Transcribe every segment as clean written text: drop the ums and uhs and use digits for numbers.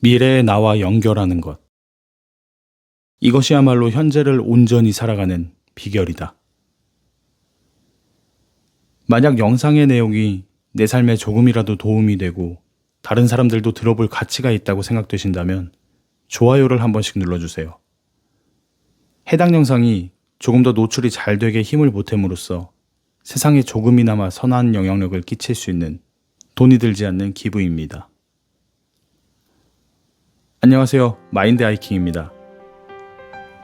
미래의 나와 연결하는 것. 이것이야말로 현재를 온전히 살아가는 비결이다. 만약 영상의 내용이 내 삶에 조금이라도 도움이 되고 다른 사람들도 들어볼 가치가 있다고 생각되신다면 좋아요를 한 번씩 눌러주세요. 해당 영상이 조금 더 노출이 잘 되게 힘을 보탬으로써 세상에 조금이나마 선한 영향력을 끼칠 수 있는 돈이 들지 않는 기부입니다. 안녕하세요. 마인드 하이킹입니다.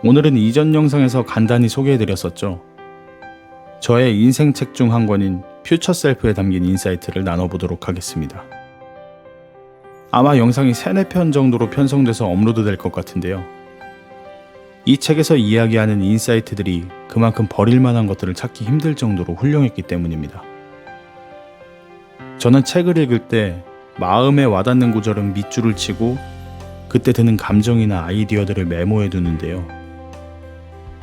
오늘은 이전 영상에서 간단히 소개해드렸었죠. 저의 인생 책 중 한 권인 퓨처 셀프에 담긴 인사이트를 나눠보도록 하겠습니다. 아마 영상이 3-4편 정도로 편성돼서 업로드 될 것 같은데요. 이 책에서 이야기하는 인사이트들이 그만큼 버릴 만한 것들을 찾기 힘들 정도로 훌륭했기 때문입니다. 저는 책을 읽을 때 마음에 와닿는 구절은 밑줄을 치고 그때 드는 감정이나 아이디어들을 메모해 두는데요.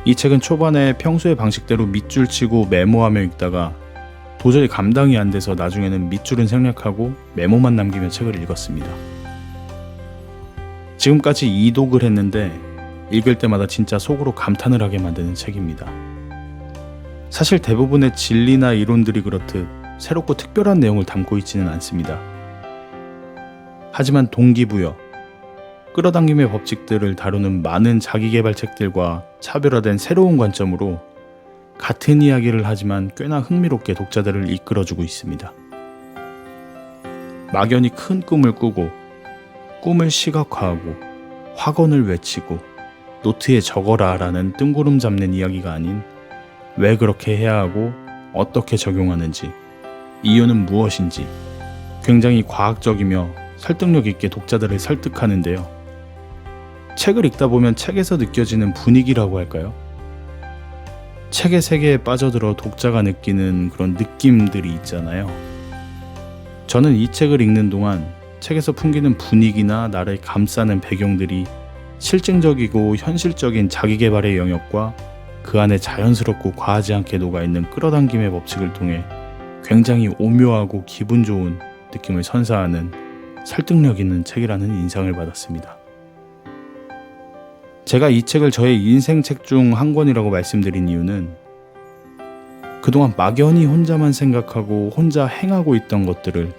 이 책은 초반에 평소의 방식대로 밑줄 치고 메모하며 읽다가 도저히 감당이 안 돼서 나중에는 밑줄은 생략하고 메모만 남기며 책을 읽었습니다. 지금까지 2독을 했는데 읽을 때마다 진짜 속으로 감탄을 하게 만드는 책입니다. 사실 대부분의 진리나 이론들이 그렇듯 새롭고 특별한 내용을 담고 있지는 않습니다. 하지만 동기부여, 끌어당김의 법칙들을 다루는 많은 자기계발 책들과 차별화된 새로운 관점으로 같은 이야기를 하지만 꽤나 흥미롭게 독자들을 이끌어주고 있습니다. 막연히 큰 꿈을 꾸고 꿈을 시각화하고 확언을 외치고 노트에 적어라 라는 뜬구름 잡는 이야기가 아닌 왜 그렇게 해야 하고 어떻게 적용하는지 이유는 무엇인지 굉장히 과학적이며 설득력 있게 독자들을 설득하는데요. 책을 읽다 보면 책에서 느껴지는 분위기라고 할까요? 책의 세계에 빠져들어 독자가 느끼는 그런 느낌들이 있잖아요. 저는 이 책을 읽는 동안 책에서 풍기는 분위기나 나를 감싸는 배경들이 실증적이고 현실적인 자기계발의 영역과 그 안에 자연스럽고 과하지 않게 녹아있는 끌어당김의 법칙을 통해 굉장히 오묘하고 기분 좋은 느낌을 선사하는 설득력 있는 책이라는 인상을 받았습니다. 제가 이 책을 저의 인생 책 중 한 권이라고 말씀드린 이유는 그동안 막연히 혼자만 생각하고 혼자 행하고 있던 것들을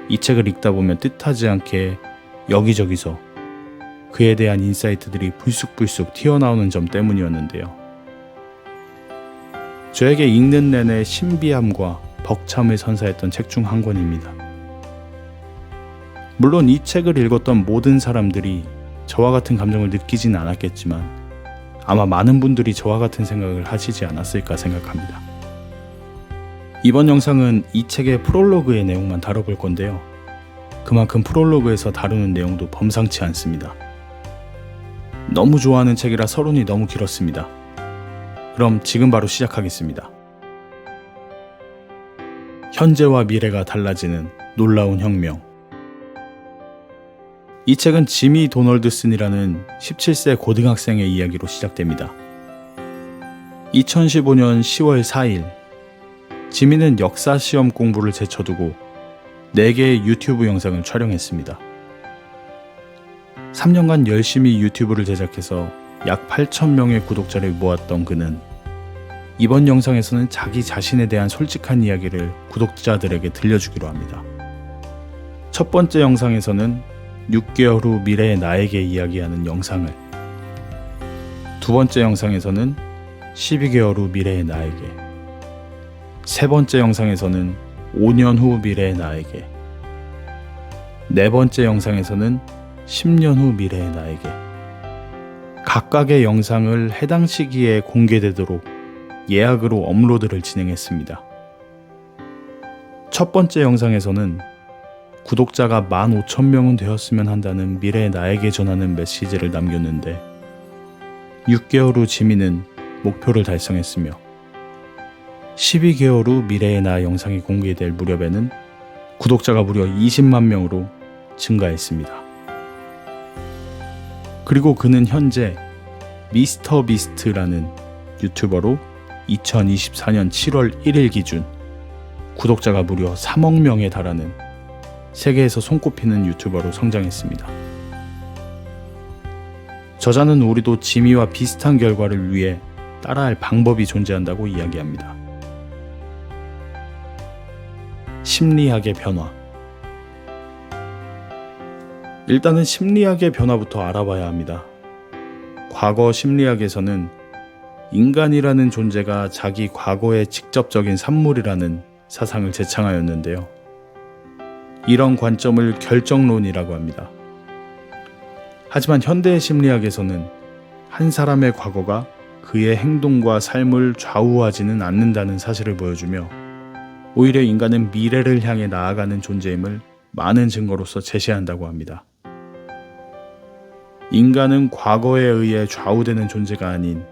이 책을 읽다 보면 뜻하지 않게 여기저기서 그에 대한 인사이트들이 불쑥불쑥 튀어나오는 점 때문이었는데요. 저에게 읽는 내내 신비함과 벅참을 선사했던 책 중 한 권입니다. 물론 이 책을 읽었던 모든 사람들이 저와 같은 감정을 느끼진 않았겠지만 아마 많은 분들이 저와 같은 생각을 하시지 않았을까 생각합니다. 이번 영상은 이 책의 프롤로그의 내용만 다뤄볼 건데요. 그만큼 프롤로그에서 다루는 내용도 범상치 않습니다. 너무 좋아하는 책이라 서론이 너무 길었습니다. 그럼 지금 바로 시작하겠습니다. 현재와 미래가 달라지는 놀라운 혁명. 이 책은 지미 도널드슨이라는 17세 고등학생의 이야기로 시작됩니다. 2015년 10월 4일, 지미는 역사 시험 공부를 제쳐두고 4개의 유튜브 영상을 촬영했습니다. 3년간 열심히 유튜브를 제작해서 약 8,000명의 구독자를 모았던 그는 이번 영상에서는 자기 자신에 대한 솔직한 이야기를 구독자들에게 들려주기로 합니다. 첫 번째 영상에서는 6개월 후 미래의 나에게 이야기하는 영상을, 두 번째 영상에서는 12개월 후 미래의 나에게, 세 번째 영상에서는 5년 후 미래의 나에게, 네 번째 영상에서는 10년 후 미래의 나에게, 각각의 영상을 해당 시기에 공개되도록 예약으로 업로드를 진행했습니다. 첫 번째 영상에서는 구독자가 15,000명은 되었으면 한다는 미래의 나에게 전하는 메시지를 남겼는데 6개월 후 지미는 목표를 달성했으며 12개월 후 미래의 나 영상이 공개될 무렵에는 구독자가 무려 20만 명으로 증가했습니다. 그리고 그는 현재 미스터 비스트라는 유튜버로 2024년 7월 1일 기준 구독자가 무려 3억 명에 달하는 세계에서 손꼽히는 유튜버로 성장했습니다. 저자는 우리도 지미와 비슷한 결과를 위해 따라할 방법이 존재한다고 이야기합니다. 심리학의 변화. 일단은 심리학의 변화부터 알아봐야 합니다. 과거 심리학에서는 인간이라는 존재가 자기 과거의 직접적인 산물이라는 사상을 제창하였는데요. 이런 관점을 결정론이라고 합니다. 하지만 현대의 심리학에서는 한 사람의 과거가 그의 행동과 삶을 좌우하지는 않는다는 사실을 보여주며 오히려 인간은 미래를 향해 나아가는 존재임을 많은 증거로서 제시한다고 합니다. 인간은 과거에 의해 좌우되는 존재가 아닌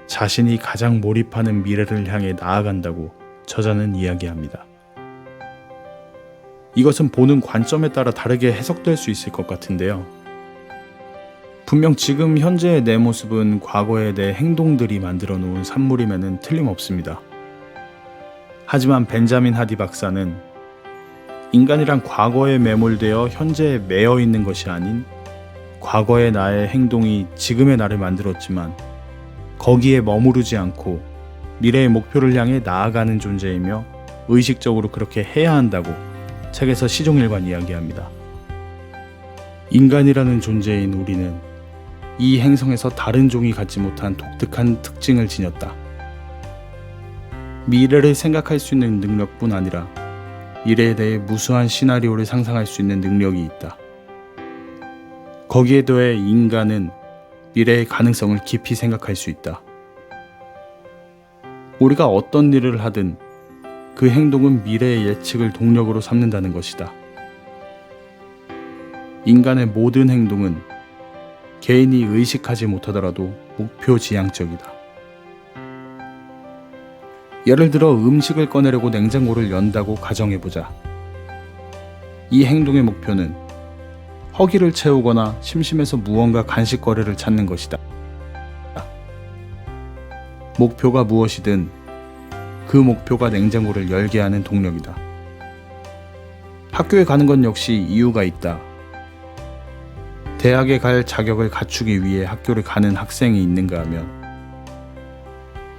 자신이 가장 몰입하는 미래를 향해 나아간다고 저자는 이야기합니다. 이것은 보는 관점에 따라 다르게 해석될 수 있을 것 같은데요. 분명 지금 현재의 내 모습은 과거의 내 행동들이 만들어 놓은 산물임에는 틀림없습니다. 하지만 벤자민 하디 박사는 인간이란 과거에 매몰되어 현재에 매여 있는 것이 아닌 과거의 나의 행동이 지금의 나를 만들었지만 거기에 머무르지 않고 미래의 목표를 향해 나아가는 존재이며 의식적으로 그렇게 해야 한다고 책에서 시종일관 이야기합니다. 인간이라는 존재인 우리는 이 행성에서 다른 종이 갖지 못한 독특한 특징을 지녔다. 미래를 생각할 수 있는 능력뿐 아니라 미래에 대해 무수한 시나리오를 상상할 수 있는 능력이 있다. 거기에 더해 인간은 미래의 가능성을 깊이 생각할 수 있다. 우리가 어떤 일을 하든 그 행동은 미래의 예측을 동력으로 삼는다는 것이다. 인간의 모든 행동은 개인이 의식하지 못하더라도 목표지향적이다. 예를 들어 음식을 꺼내려고 냉장고를 연다고 가정해보자. 이 행동의 목표는 허기를 채우거나 심심해서 무언가 간식거리를 찾는 것이다. 목표가 무엇이든 그 목표가 냉장고를 열게 하는 동력이다. 학교에 가는 건 역시 이유가 있다. 대학에 갈 자격을 갖추기 위해 학교를 가는 학생이 있는가 하면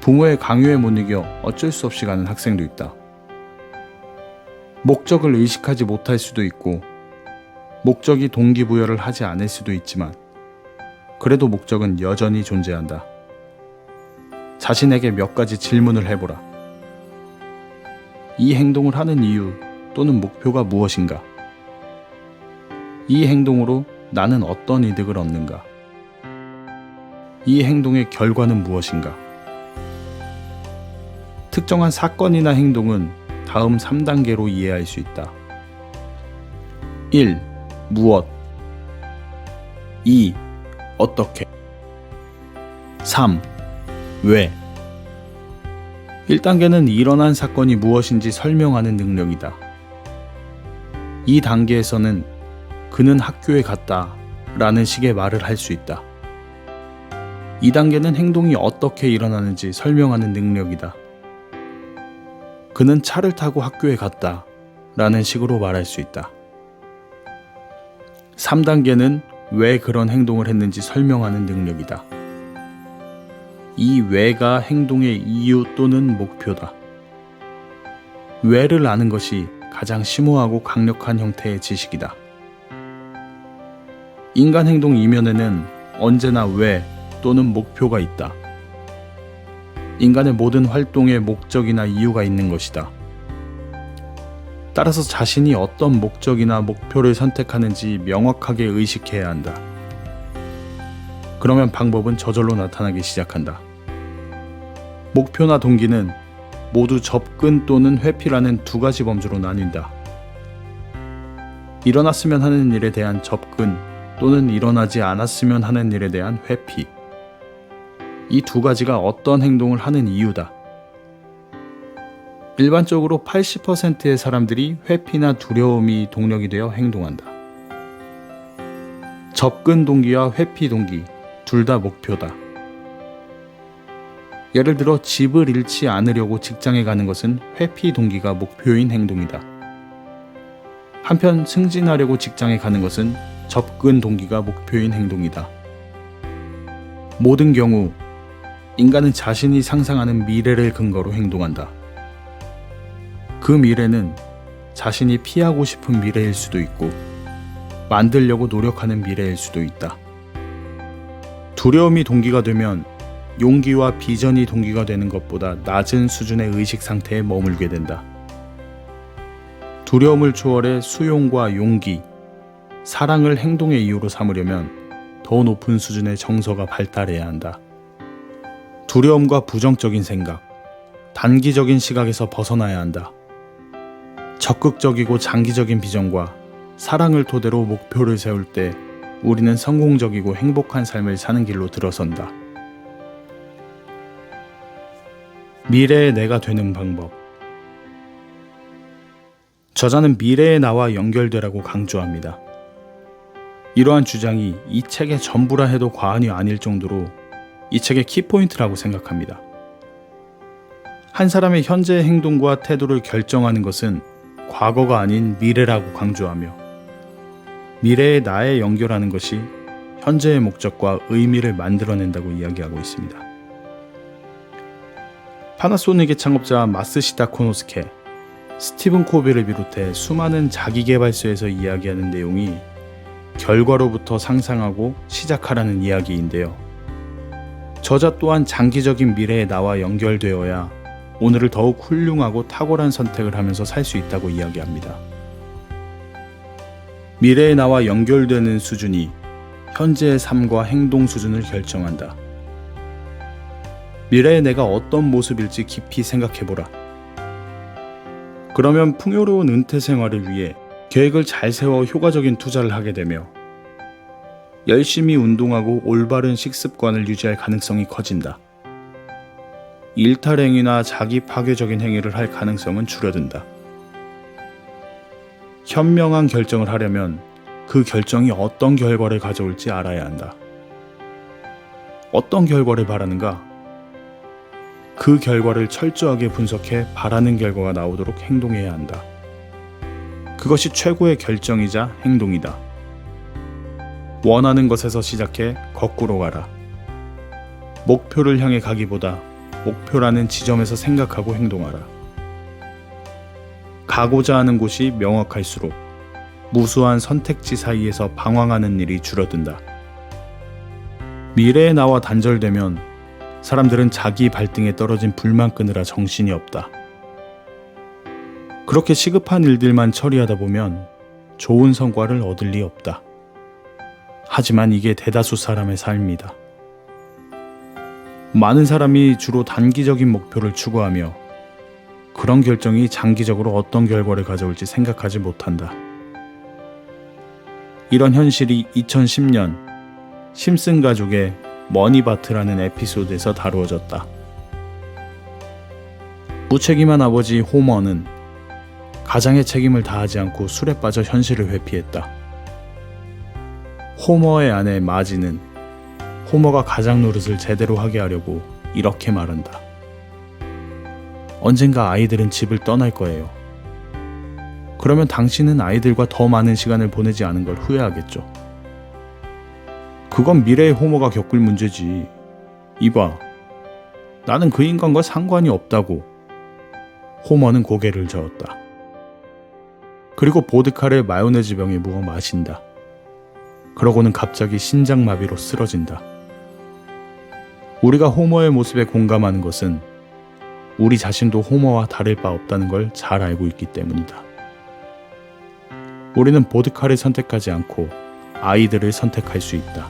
부모의 강요에 못 이겨 어쩔 수 없이 가는 학생도 있다. 목적을 의식하지 못할 수도 있고 목적이 동기부여를 하지 않을 수도 있지만 그래도 목적은 여전히 존재한다. 자신에게 몇 가지 질문을 해보라. 이 행동을 하는 이유 또는 목표가 무엇인가? 이 행동으로 나는 어떤 이득을 얻는가? 이 행동의 결과는 무엇인가? 특정한 사건이나 행동은 다음 3단계로 이해할 수 있다. 1. 무엇 2. 어떻게 3. 왜 1단계는 일어난 사건이 무엇인지 설명하는 능력이다. 이 단계에서는 그는 학교에 갔다 라는 식의 말을 할 수 있다. 2단계는 행동이 어떻게 일어나는지 설명하는 능력이다. 그는 차를 타고 학교에 갔다 라는 식으로 말할 수 있다. 3단계는 왜 그런 행동을 했는지 설명하는 능력이다. 이 왜가 행동의 이유 또는 목표다. 왜를 아는 것이 가장 심오하고 강력한 형태의 지식이다. 인간 행동 이면에는 언제나 왜 또는 목표가 있다. 인간의 모든 활동에 목적이나 이유가 있는 것이다. 따라서 자신이 어떤 목적이나 목표를 선택하는지 명확하게 의식해야 한다. 그러면 방법은 저절로 나타나기 시작한다. 목표나 동기는 모두 접근 또는 회피라는 두 가지 범주로 나뉜다. 일어났으면 하는 일에 대한 접근 또는 일어나지 않았으면 하는 일에 대한 회피. 이 두 가지가 어떤 행동을 하는 이유다. 일반적으로 80%의 사람들이 회피나 두려움이 동력이 되어 행동한다. 접근 동기와 회피 동기 둘 다 목표다. 예를 들어 집을 잃지 않으려고 직장에 가는 것은 회피 동기가 목표인 행동이다. 한편 승진하려고 직장에 가는 것은 접근 동기가 목표인 행동이다. 모든 경우 인간은 자신이 상상하는 미래를 근거로 행동한다. 그 미래는 자신이 피하고 싶은 미래일 수도 있고 만들려고 노력하는 미래일 수도 있다. 두려움이 동기가 되면 용기와 비전이 동기가 되는 것보다 낮은 수준의 의식 상태에 머물게 된다. 두려움을 초월해 수용과 용기, 사랑을 행동의 이유로 삼으려면 더 높은 수준의 정서가 발달해야 한다. 두려움과 부정적인 생각, 단기적인 시각에서 벗어나야 한다. 적극적이고 장기적인 비전과 사랑을 토대로 목표를 세울 때 우리는 성공적이고 행복한 삶을 사는 길로 들어선다. 미래의 내가 되는 방법. 저자는 미래의 나와 연결되라고 강조합니다. 이러한 주장이 이 책의 전부라 해도 과언이 아닐 정도로 이 책의 키포인트라고 생각합니다. 한 사람의 현재의 행동과 태도를 결정하는 것은 과거가 아닌 미래라고 강조하며 미래의 나에 연결하는 것이 현재의 목적과 의미를 만들어낸다고 이야기하고 있습니다. 파나소닉의 창업자 마쓰시다 코노스케, 스티븐 코비를 비롯해 수많은 자기계발서에서 이야기하는 내용이 결과로부터 상상하고 시작하라는 이야기인데요. 저자 또한 장기적인 미래의 나와 연결되어야 오늘을 더욱 훌륭하고 탁월한 선택을 하면서 살 수 있다고 이야기합니다. 미래의 나와 연결되는 수준이 현재의 삶과 행동 수준을 결정한다. 미래의 내가 어떤 모습일지 깊이 생각해보라. 그러면 풍요로운 은퇴 생활을 위해 계획을 잘 세워 효과적인 투자를 하게 되며 열심히 운동하고 올바른 식습관을 유지할 가능성이 커진다. 일탈행위나 자기 파괴적인 행위를 할 가능성은 줄어든다. 현명한 결정을 하려면 그 결정이 어떤 결과를 가져올지 알아야 한다. 어떤 결과를 바라는가? 그 결과를 철저하게 분석해 바라는 결과가 나오도록 행동해야 한다. 그것이 최고의 결정이자 행동이다. 원하는 것에서 시작해 거꾸로 가라. 목표를 향해 가기보다 목표라는 지점에서 생각하고 행동하라. 가고자 하는 곳이 명확할수록 무수한 선택지 사이에서 방황하는 일이 줄어든다. 미래의 나와 단절되면 사람들은 자기 발등에 떨어진 불만 끄느라 정신이 없다. 그렇게 시급한 일들만 처리하다 보면 좋은 성과를 얻을 리 없다. 하지만 이게 대다수 사람의 삶이다. 많은 사람이 주로 단기적인 목표를 추구하며 그런 결정이 장기적으로 어떤 결과를 가져올지 생각하지 못한다. 이런 현실이 2010년 심슨 가족의 머니바트라는 에피소드에서 다루어졌다. 무책임한 아버지 호머는 가장의 책임을 다하지 않고 술에 빠져 현실을 회피했다. 호머의 아내 마지는 호머가 가장 노릇을 제대로 하게 하려고 이렇게 말한다. 언젠가 아이들은 집을 떠날 거예요. 그러면 당신은 아이들과 더 많은 시간을 보내지 않은 걸 후회하겠죠. 그건 미래의 호머가 겪을 문제지. 이봐, 나는 그 인간과 상관이 없다고. 호머는 고개를 저었다. 그리고 보드카를 마요네즈 병에 부어 마신다. 그러고는 갑자기 심장마비로 쓰러진다. 우리가 호머의 모습에 공감하는 것은 우리 자신도 호머와 다를 바 없다는 걸 잘 알고 있기 때문이다. 우리는 보드카를 선택하지 않고 아이들을 선택할 수 있다.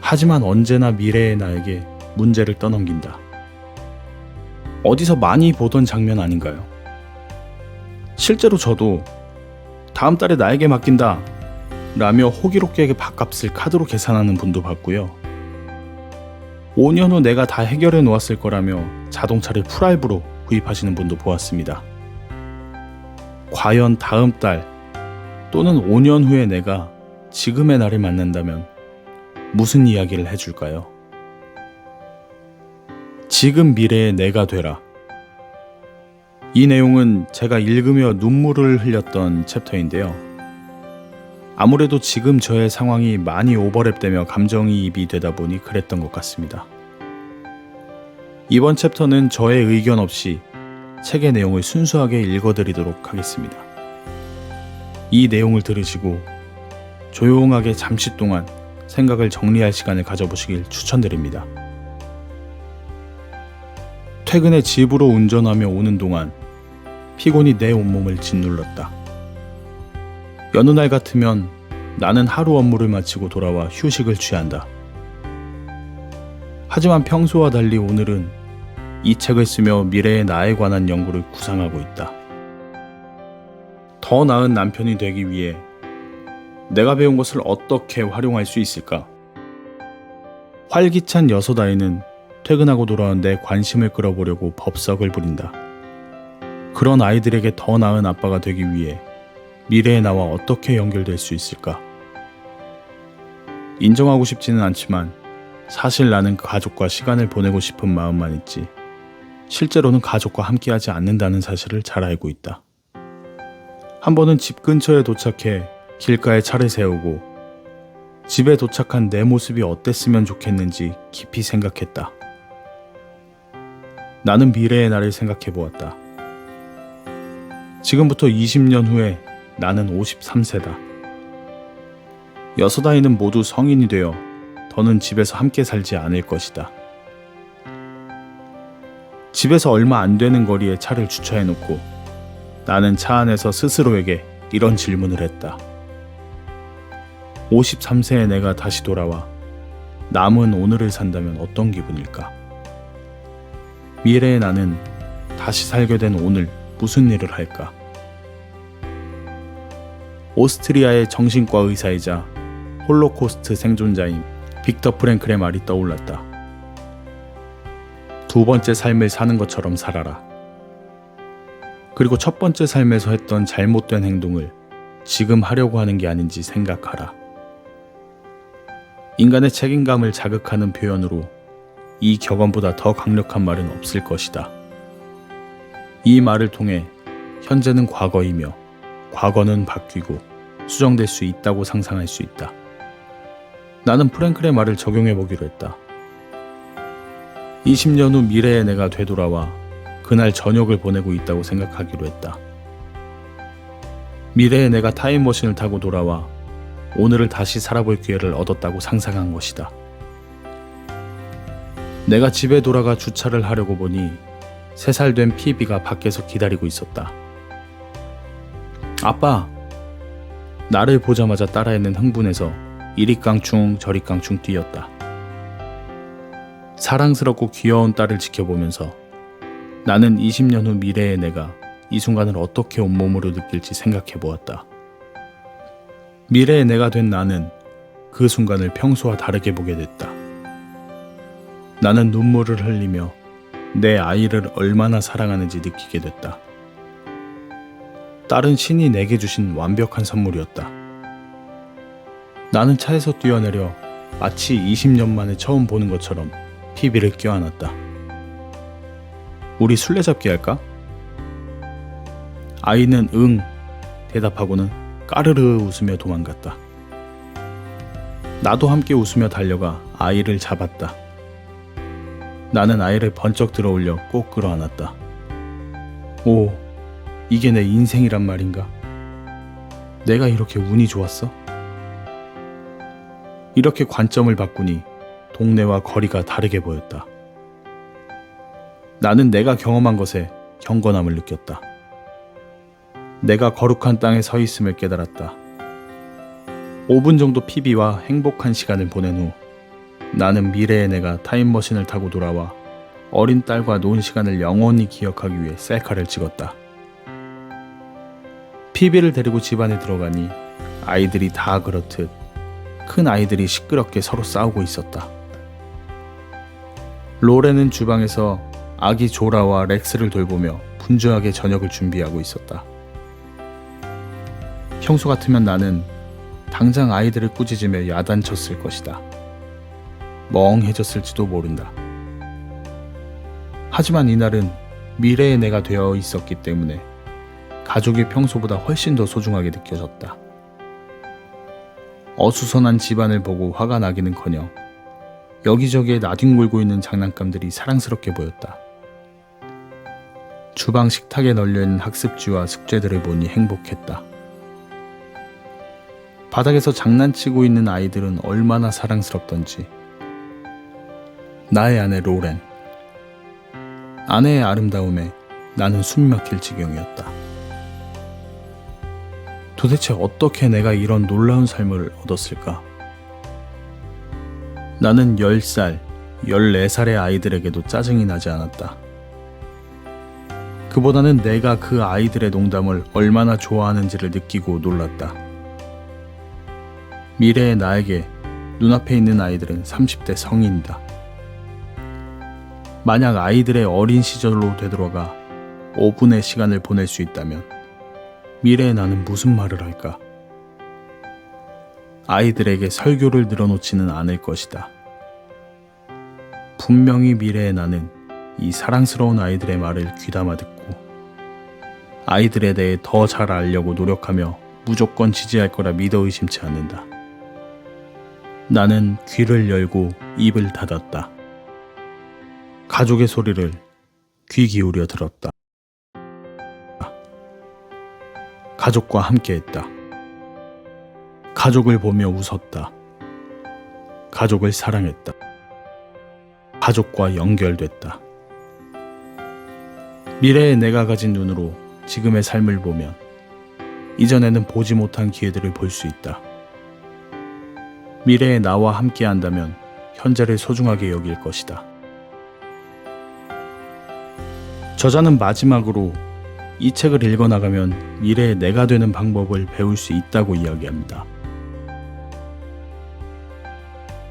하지만 언제나 미래의 나에게 문제를 떠넘긴다. 어디서 많이 보던 장면 아닌가요? 실제로 저도 다음 달에 나에게 맡긴다 라며 호기롭게 밥값을 카드로 계산하는 분도 봤고요. 5년 후 내가 다 해결해 놓았을 거라며 자동차를 풀할부로 구입하시는 분도 보았습니다. 과연 다음 달 또는 5년 후에 내가 지금의 나를 만난다면 무슨 이야기를 해줄까요? 지금 미래의 내가 되라. 이 내용은 제가 읽으며 눈물을 흘렸던 챕터인데요. 아무래도 지금 저의 상황이 많이 오버랩되며 감정이입이 되다 보니 그랬던 것 같습니다. 이번 챕터는 저의 의견 없이 책의 내용을 순수하게 읽어드리도록 하겠습니다. 이 내용을 들으시고 조용하게 잠시 동안 생각을 정리할 시간을 가져보시길 추천드립니다. 퇴근에 집으로 운전하며 오는 동안 피곤이 내 온몸을 짓눌렀다. 여느 날 같으면 나는 하루 업무를 마치고 돌아와 휴식을 취한다. 하지만 평소와 달리 오늘은 이 책을 쓰며 미래의 나에 관한 연구를 구상하고 있다. 더 나은 남편이 되기 위해 내가 배운 것을 어떻게 활용할 수 있을까? 활기찬 여섯 아이는 퇴근하고 돌아온 내 관심을 끌어보려고 법석을 부린다. 그런 아이들에게 더 나은 아빠가 되기 위해 미래의 나와 어떻게 연결될 수 있을까? 인정하고 싶지는 않지만 사실 나는 가족과 시간을 보내고 싶은 마음만 있지 실제로는 가족과 함께하지 않는다는 사실을 잘 알고 있다. 한 번은 집 근처에 도착해 길가에 차를 세우고 집에 도착한 내 모습이 어땠으면 좋겠는지 깊이 생각했다. 나는 미래의 나를 생각해 보았다. 지금부터 20년 후에 나는 53세다. 여섯 아이는 모두 성인이 되어 더는 집에서 함께 살지 않을 것이다. 집에서 얼마 안 되는 거리에 차를 주차해놓고 나는 차 안에서 스스로에게 이런 질문을 했다. 53세의 내가 다시 돌아와 남은 오늘을 산다면 어떤 기분일까? 미래의 나는 다시 살게 된 오늘 무슨 일을 할까? 오스트리아의 정신과 의사이자 홀로코스트 생존자인 빅터 프랭클의 말이 떠올랐다. 두 번째 삶을 사는 것처럼 살아라. 그리고 첫 번째 삶에서 했던 잘못된 행동을 지금 하려고 하는 게 아닌지 생각하라. 인간의 책임감을 자극하는 표현으로 이 격언보다 더 강력한 말은 없을 것이다. 이 말을 통해 현재는 과거이며 과거는 바뀌고 수정될 수 있다고 상상할 수 있다. 나는 프랭클의 말을 적용해 보기로 했다. 20년 후 미래의 내가 되돌아와 그날 저녁을 보내고 있다고 생각하기로 했다. 미래의 내가 타임머신을 타고 돌아와 오늘을 다시 살아볼 기회를 얻었다고 상상한 것이다. 내가 집에 돌아가 주차를 하려고 보니 3살 된 피비가 밖에서 기다리고 있었다. 아빠! 나를 보자마자 딸아이는 흥분해서 이리 깡충 저리 깡충 뛰었다. 사랑스럽고 귀여운 딸을 지켜보면서 나는 20년 후 미래의 내가 이 순간을 어떻게 온몸으로 느낄지 생각해 보았다. 미래의 내가 된 나는 그 순간을 평소와 다르게 보게 됐다. 나는 눈물을 흘리며 내 아이를 얼마나 사랑하는지 느끼게 됐다. 딸은 신이 내게 주신 완벽한 선물이었다. 나는 차에서 뛰어내려 마치 20년 만에 처음 보는 것처럼 피비를 껴안았다. 우리 술래잡기 할까? 아이는 응 대답하고는 까르르 웃으며 도망갔다. 나도 함께 웃으며 달려가 아이를 잡았다. 나는 아이를 번쩍 들어올려 꼭 끌어안았다. 오, 이게 내 인생이란 말인가? 내가 이렇게 운이 좋았어? 이렇게 관점을 바꾸니 동네와 거리가 다르게 보였다. 나는 내가 경험한 것에 경건함을 느꼈다. 내가 거룩한 땅에 서 있음을 깨달았다. 5분 정도 피비와 행복한 시간을 보낸 후 나는 미래의 내가 타임머신을 타고 돌아와 어린 딸과 논 시간을 영원히 기억하기 위해 셀카를 찍었다. 피비를 데리고 집 안에 들어가니 아이들이 다 그렇듯 큰 아이들이 시끄럽게 서로 싸우고 있었다. 로렌은 주방에서 아기 조라와 렉스를 돌보며 분주하게 저녁을 준비하고 있었다. 평소 같으면 나는 당장 아이들을 꾸짖으며 야단쳤을 것이다. 멍해졌을지도 모른다. 하지만 이날은 미래의 내가 되어 있었기 때문에 가족이 평소보다 훨씬 더 소중하게 느껴졌다. 어수선한 집안을 보고 화가 나기는커녕 여기저기에 나뒹굴고 있는 장난감들이 사랑스럽게 보였다. 주방 식탁에 널려있는 학습지와 숙제들을 보니 행복했다. 바닥에서 장난치고 있는 아이들은 얼마나 사랑스럽던지. 나의 아내 로렌. 아내의 아름다움에 나는 숨 막힐 지경이었다. 도대체 어떻게 내가 이런 놀라운 삶을 얻었을까? 나는 10살, 14살의 아이들에게도 짜증이 나지 않았다. 그보다는 내가 그 아이들의 농담을 얼마나 좋아하는지를 느끼고 놀랐다. 미래의 나에게 눈앞에 있는 아이들은 30대 성인이다. 만약 아이들의 어린 시절로 되돌아가 5분의 시간을 보낼 수 있다면 미래의 나는 무슨 말을 할까? 아이들에게 설교를 늘어놓지는 않을 것이다. 분명히 미래의 나는 이 사랑스러운 아이들의 말을 귀담아 듣고 아이들에 대해 더 잘 알려고 노력하며 무조건 지지할 거라 믿어 의심치 않는다. 나는 귀를 열고 입을 닫았다. 가족의 소리를 귀 기울여 들었다. 가족과 함께했다. 가족을 보며 웃었다. 가족을 사랑했다. 가족과 연결됐다. 미래의 내가 가진 눈으로 지금의 삶을 보면 이전에는 보지 못한 기회들을 볼 수 있다. 미래의 나와 함께 한다면 현재를 소중하게 여길 것이다. 저자는 마지막으로 이 책을 읽어나가면 미래의 내가 되는 방법을 배울 수 있다고 이야기합니다.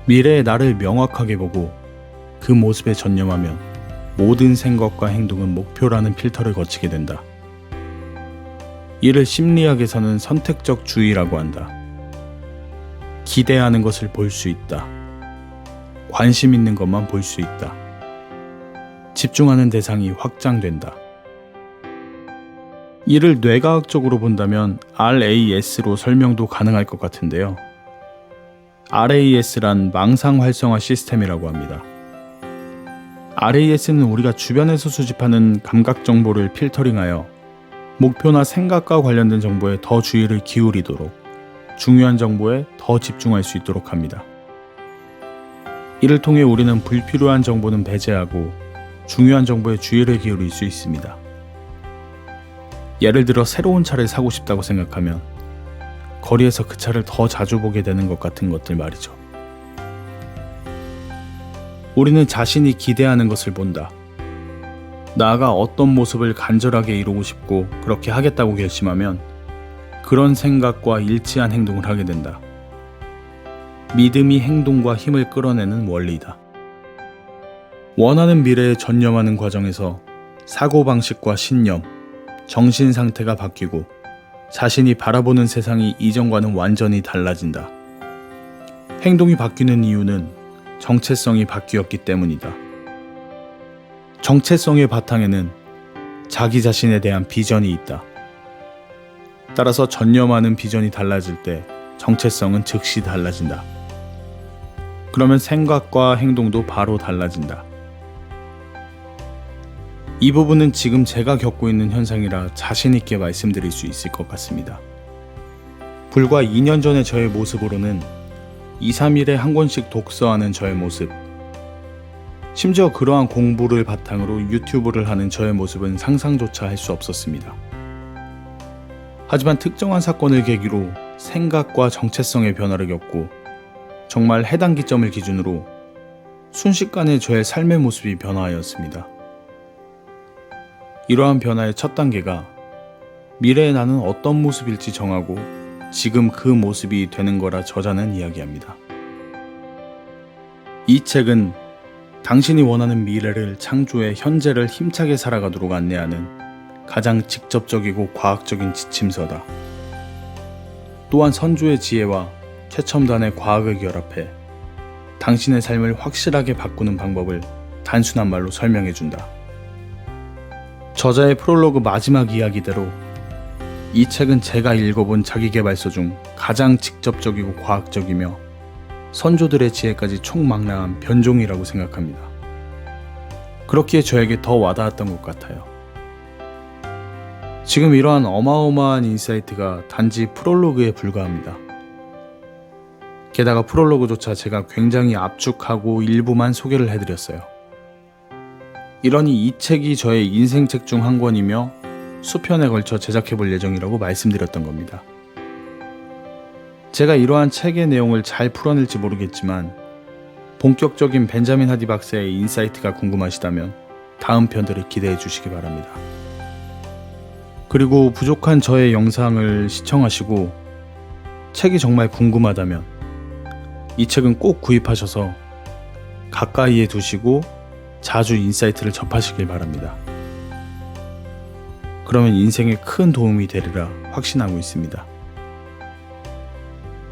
미래의 나를 명확하게 보고 그 모습에 전념하면 모든 생각과 행동은 목표라는 필터를 거치게 된다. 이를 심리학에서는 선택적 주의라고 한다. 기대하는 것을 볼 수 있다. 관심 있는 것만 볼 수 있다. 집중하는 대상이 확장된다. 이를 뇌과학적으로 본다면 RAS로 설명도 가능할 것 같은데요. RAS란 망상 활성화 시스템이라고 합니다. RAS는 우리가 주변에서 수집하는 감각 정보를 필터링하여 목표나 생각과 관련된 정보에 더 주의를 기울이도록 중요한 정보에 더 집중할 수 있도록 합니다. 이를 통해 우리는 불필요한 정보는 배제하고 중요한 정보에 주의를 기울일 수 있습니다. 예를 들어 새로운 차를 사고 싶다고 생각하면 거리에서 그 차를 더 자주 보게 되는 것 같은 것들 말이죠. 우리는 자신이 기대하는 것을 본다. 나아가 어떤 모습을 간절하게 이루고 싶고 그렇게 하겠다고 결심하면 그런 생각과 일치한 행동을 하게 된다. 믿음이 행동과 힘을 끌어내는 원리다. 원하는 미래에 전념하는 과정에서 사고방식과 신념, 정신 상태가 바뀌고 자신이 바라보는 세상이 이전과는 완전히 달라진다. 행동이 바뀌는 이유는 정체성이 바뀌었기 때문이다. 정체성의 바탕에는 자기 자신에 대한 비전이 있다. 따라서 전념하는 비전이 달라질 때 정체성은 즉시 달라진다. 그러면 생각과 행동도 바로 달라진다. 이 부분은 지금 제가 겪고 있는 현상이라 자신 있게 말씀드릴 수 있을 것 같습니다. 불과 2년 전의 저의 모습으로는 2, 3일에 한 권씩 독서하는 저의 모습, 심지어 그러한 공부를 바탕으로 유튜브를 하는 저의 모습은 상상조차 할 수 없었습니다. 하지만 특정한 사건을 계기로 생각과 정체성의 변화를 겪고 정말 해당 기점을 기준으로 순식간에 저의 삶의 모습이 변화하였습니다. 이러한 변화의 첫 단계가 미래의 나는 어떤 모습일지 정하고 지금 그 모습이 되는 거라 저자는 이야기합니다. 이 책은 당신이 원하는 미래를 창조해 현재를 힘차게 살아가도록 안내하는 가장 직접적이고 과학적인 지침서다. 또한 선조의 지혜와 최첨단의 과학을 결합해 당신의 삶을 확실하게 바꾸는 방법을 단순한 말로 설명해준다. 저자의 프롤로그 마지막 이야기대로 이 책은 제가 읽어본 자기계발서 중 가장 직접적이고 과학적이며 선조들의 지혜까지 총망라한 변종이라고 생각합니다. 그렇기에 저에게 더 와닿았던 것 같아요. 지금 이러한 어마어마한 인사이트가 단지 프롤로그에 불과합니다. 게다가 프롤로그조차 제가 굉장히 압축하고 일부만 소개를 해드렸어요. 이러니 이 책이 저의 인생책 중 한 권이며 수편에 걸쳐 제작해볼 예정이라고 말씀드렸던 겁니다. 제가 이러한 책의 내용을 잘 풀어낼지 모르겠지만 본격적인 벤자민 하디 박사의 인사이트가 궁금하시다면 다음 편들을 기대해 주시기 바랍니다. 그리고 부족한 저의 영상을 시청하시고 책이 정말 궁금하다면 이 책은 꼭 구입하셔서 가까이에 두시고 자주 인사이트를 접하시길 바랍니다. 그러면 인생에 큰 도움이 되리라 확신하고 있습니다.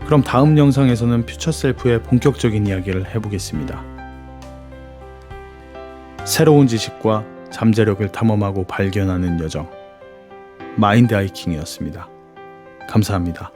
그럼 다음 영상에서는 퓨처셀프의 본격적인 이야기를 해보겠습니다. 새로운 지식과 잠재력을 탐험하고 발견하는 여정 마인드 하이킹이었습니다. 감사합니다.